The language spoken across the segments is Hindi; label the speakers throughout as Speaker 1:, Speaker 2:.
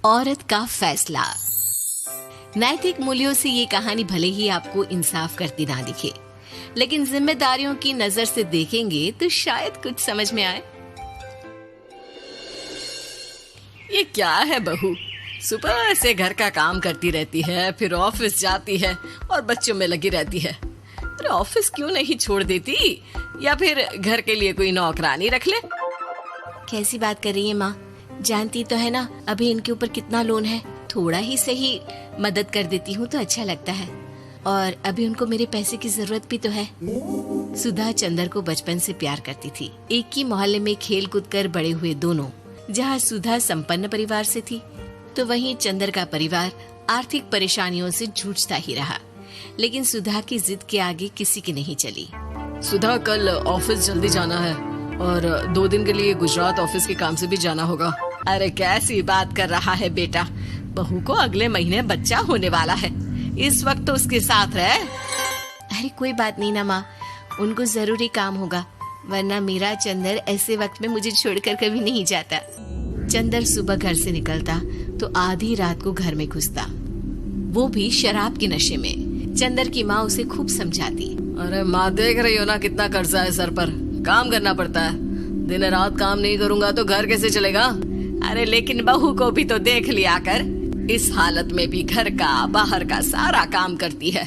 Speaker 1: औरत का फैसला। नैतिक मूल्यों से ये कहानी भले ही आपको इंसाफ करती ना दिखे, लेकिन जिम्मेदारियों की नजर से देखेंगे तो शायद कुछ समझ में आए।
Speaker 2: ये क्या है बहू, सुबह से घर का काम करती रहती है, फिर ऑफिस जाती है और बच्चों में लगी रहती है। अरे ऑफिस क्यों नहीं छोड़ देती, या फिर घर के लिए कोई नौकरानी रख ले।
Speaker 1: कैसी बात कर रही है माँ? जानती तो है ना अभी इनके ऊपर कितना लोन है। थोड़ा ही सही मदद कर देती हूँ तो अच्छा लगता है, और अभी उनको मेरे पैसे की जरूरत भी तो है। सुधा चंदर को बचपन से प्यार करती थी। एक ही मोहल्ले में खेल कूद कर बड़े हुए दोनों। जहाँ सुधा संपन्न परिवार से थी तो वहीं चंदर का परिवार आर्थिक परेशानियों से जूझता ही रहा। लेकिन सुधा की जिद के आगे किसी की नहीं चली।
Speaker 2: सुधा, कल ऑफिस जल्दी जाना है और 2 दिन के लिए गुजरात ऑफिस के काम से भी जाना होगा। अरे कैसी बात कर रहा है बेटा, बहू को अगले महीने बच्चा होने वाला है, इस वक्त तो उसके साथ रहे।
Speaker 1: अरे कोई बात नहीं ना माँ, उनको जरूरी काम होगा, वरना मेरा चंदर ऐसे वक्त में मुझे छोड़कर कभी नहीं जाता। चंदर सुबह घर से निकलता तो आधी रात को घर में घुसता, वो भी शराब के नशे में। चंदर की माँ उसे खूब समझाती।
Speaker 2: अरे माँ, देख रही हो ना कितना कर्जा है सर पर, काम करना पड़ता है। दिन रात काम नहीं करूँगा तो घर कैसे चलेगा। अरे लेकिन बहू को भी तो देख लिया कर, इस हालत में भी घर का बाहर का सारा काम करती है।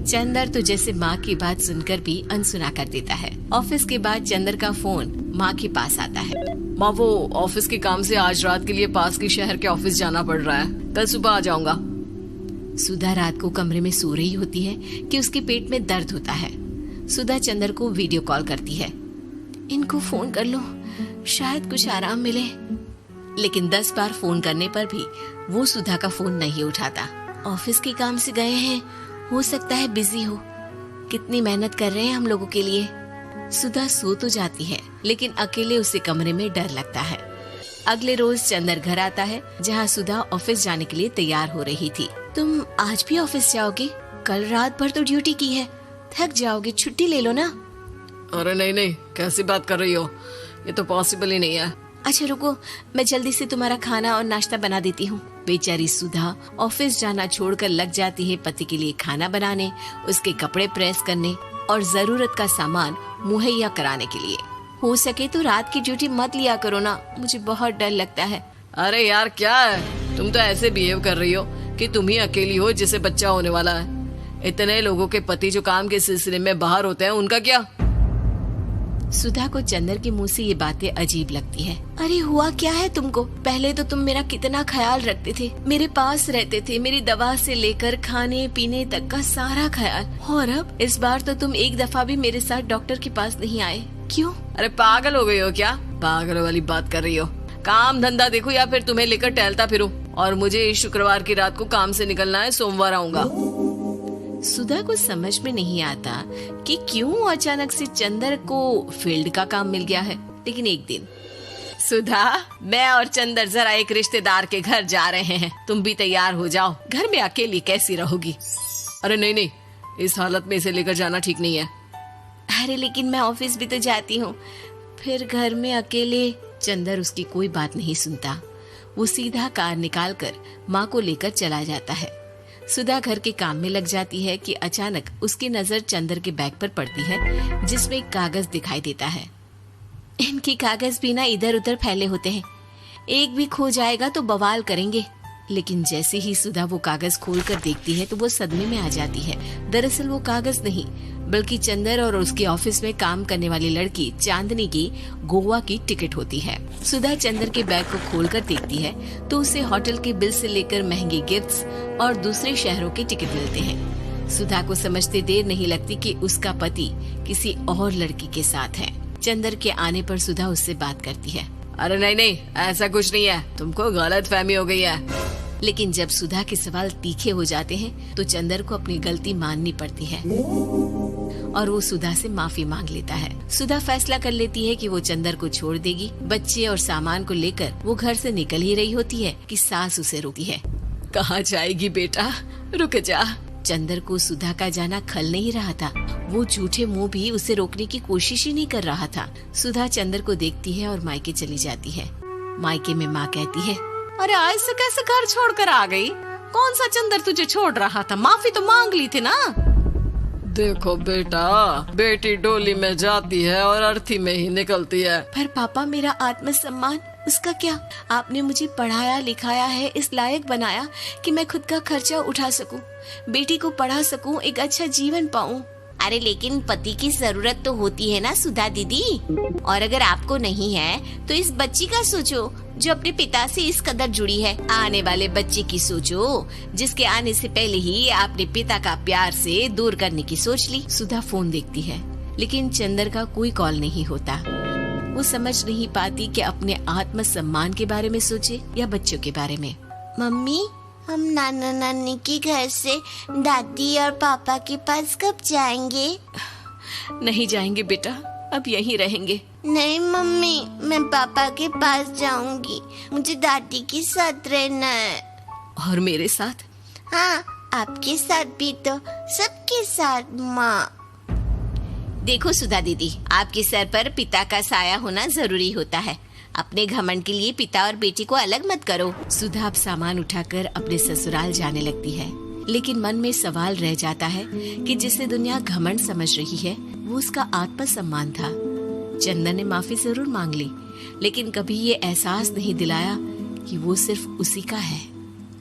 Speaker 1: चंदर तो जैसे माँ की बात सुनकर भी अनसुना कर देता है। ऑफिस के बाद चंदर का फोन माँ के पास आता है।
Speaker 2: माँ, वो ऑफिस के काम से आज रात के लिए पास के शहर के ऑफिस जाना पड़ रहा है, कल सुबह आ जाऊंगा।
Speaker 1: सुधा रात को कमरे में सो रही होती है कि उसके पेट में दर्द होता है। सुधा चंदर को वीडियो कॉल करती है। इनको फोन कर लो, शायद कुछ आराम मिले। लेकिन 10 बार फोन करने पर भी वो सुधा का फोन नहीं उठाता। ऑफिस के काम से गए हैं, हो सकता है बिजी हो। कितनी मेहनत कर रहे हैं हम लोगों के लिए। सुधा सो तो जाती है, लेकिन अकेले उसे कमरे में डर लगता है। अगले रोज चंदर घर आता है, जहाँ सुधा ऑफिस जाने के लिए तैयार हो रही थी। तुम आज भी ऑफिस जाओगे? कल रात भर तो ड्यूटी की है, थक जाओगे, छुट्टी ले लो ना।
Speaker 2: अरे नहीं नहीं, कैसी बात कर रही हो, ये तो पॉसिबल ही नहीं है।
Speaker 1: अच्छा रुको, मैं जल्दी से तुम्हारा खाना और नाश्ता बना देती हूँ। बेचारी सुधा ऑफिस जाना छोड़कर लग जाती है पति के लिए खाना बनाने, उसके कपड़े प्रेस करने और जरूरत का सामान मुहैया कराने के लिए। हो सके तो रात की ड्यूटी मत लिया करो ना, मुझे बहुत डर लगता है।
Speaker 2: अरे यार क्या है, तुम तो ऐसे बिहेव कर रही हो कि तुम ही अकेली हो जिसे बच्चा होने वाला है। इतने लोगों के पति जो काम के सिलसिले में बाहर होते हैं, उनका क्या?
Speaker 1: सुधा को चंदर के मुंह से ये बातें अजीब लगती है। अरे हुआ क्या है तुमको? पहले तो तुम मेरा कितना ख्याल रखते थे, मेरे पास रहते थे, मेरी दवा से लेकर खाने पीने तक का सारा ख्याल। और अब इस बार तो तुम एक दफा भी मेरे साथ डॉक्टर के पास नहीं आए, क्यों?
Speaker 2: अरे पागल हो गई हो क्या? पागल वाली बात कर रही हो। काम धंधा देखो या फिर तुम्हें लेकर टहलता फिरूं। और मुझे शुक्रवार की रात को काम से निकलना है, सोमवार आऊंगा।
Speaker 1: सुधा को समझ में नहीं आता कि क्यों अचानक से चंदर को फील्ड का काम मिल गया है। लेकिन एक दिन,
Speaker 2: सुधा, मैं और चंदर जरा एक रिश्तेदार के घर जा रहे हैं, तुम भी तैयार हो जाओ, घर में अकेली कैसी रहोगी। अरे नहीं नहीं, इस हालत में इसे लेकर जाना ठीक नहीं है।
Speaker 1: अरे लेकिन मैं ऑफिस भी तो जाती हूँ, फिर घर में अकेले। चंदर उसकी कोई बात नहीं सुनता। वो सीधा कार निकाल कर माँ को लेकर चला जाता है। सुधा घर के काम में लग जाती है कि अचानक उसकी नजर चंदर के बैग पर पड़ती है, जिसमें एक कागज दिखाई देता है। इनके कागज भी ना इधर उधर फैले होते हैं, एक भी खो जाएगा तो बवाल करेंगे। लेकिन जैसे ही सुधा वो कागज खोलकर देखती है तो वो सदमे में आ जाती है। दरअसल वो कागज नहीं, बल्कि चंदर और उसके ऑफिस में काम करने वाली लड़की चांदनी की गोवा की टिकट होती है। सुधा चंदर के बैग को खोलकर देखती है तो उसे होटल के बिल से लेकर महंगे गिफ्ट्स और दूसरे शहरों के टिकट मिलते हैं। सुधा को समझते देर नहीं लगती कि उसका पति किसी और लड़की के साथ है। चंदर के आने पर सुधा उससे बात करती है।
Speaker 2: अरे नहीं नहीं, ऐसा कुछ नहीं है, तुमको गलत फहमी हो गई है।
Speaker 1: लेकिन जब सुधा के सवाल तीखे हो जाते हैं तो चंदर को अपनी गलती माननी पड़ती है और वो सुधा से माफी मांग लेता है। सुधा फैसला कर लेती है कि वो चंदर को छोड़ देगी। बच्चे और सामान को लेकर वो घर से निकल ही रही होती है कि सास उसे रोकती है।
Speaker 2: कहाँ जाएगी बेटा, रुक जा।
Speaker 1: चंदर को सुधा का जाना खल नहीं रहा था। वो झूठे मुंह भी उसे रोकने की कोशिश ही नहीं कर रहा था। सुधा चंदर को देखती है और मायके चली जाती है। मायके में माँ कहती है,
Speaker 2: अरे ऐसे कैसे घर छोड़कर आ गई? कौन सा चंदर तुझे छोड़ रहा था? माफी तो मांग ली थी ना। देखो बेटा, बेटी डोली में जाती है और अर्थी में ही निकलती है।
Speaker 1: पर पापा, मेरा आत्मसम्मान, उसका क्या? आपने मुझे पढ़ाया लिखाया है, इस लायक बनाया कि मैं खुद का खर्चा उठा सकूं, बेटी को पढ़ा सकूं, एक अच्छा जीवन पाऊं। अरे लेकिन पति की जरूरत तो होती है ना सुधा दीदी, और अगर आपको नहीं है तो इस बच्ची का सोचो जो अपने पिता से इस कदर जुड़ी है। आने वाले बच्चे की सोचो जिसके आने से पहले ही आपने पिता का प्यार से दूर करने की सोच ली। सुधा फोन देखती है लेकिन चंदर का कोई कॉल नहीं होता। वो समझ नहीं पाती कि अपने आत्मसम्मान के बारे में सोचे या बच्चों के बारे में। मम्मी, हम नाना नानी के घर से दादी और पापा के पास कब जाएंगे? नहीं जाएंगे बेटा, अब यहीं रहेंगे। नहीं मम्मी, मैं पापा के पास जाऊंगी, मुझे दादी के साथ रहना है। और मेरे साथ? हाँ, आपके साथ भी तो, सबके साथ माँ। देखो सुधा दीदी, आपके सर पर पिता का साया होना जरूरी होता है। अपने घमंड के लिए पिता और बेटी को अलग मत करो। सुधा अब सामान उठाकर अपने ससुराल जाने लगती है, लेकिन मन में सवाल रह जाता है कि जिसे दुनिया घमंड समझ रही है वो उसका आत्मसम्मान था। चंदन ने माफी जरूर मांग ली, लेकिन कभी ये एहसास नहीं दिलाया कि वो सिर्फ उसी का है।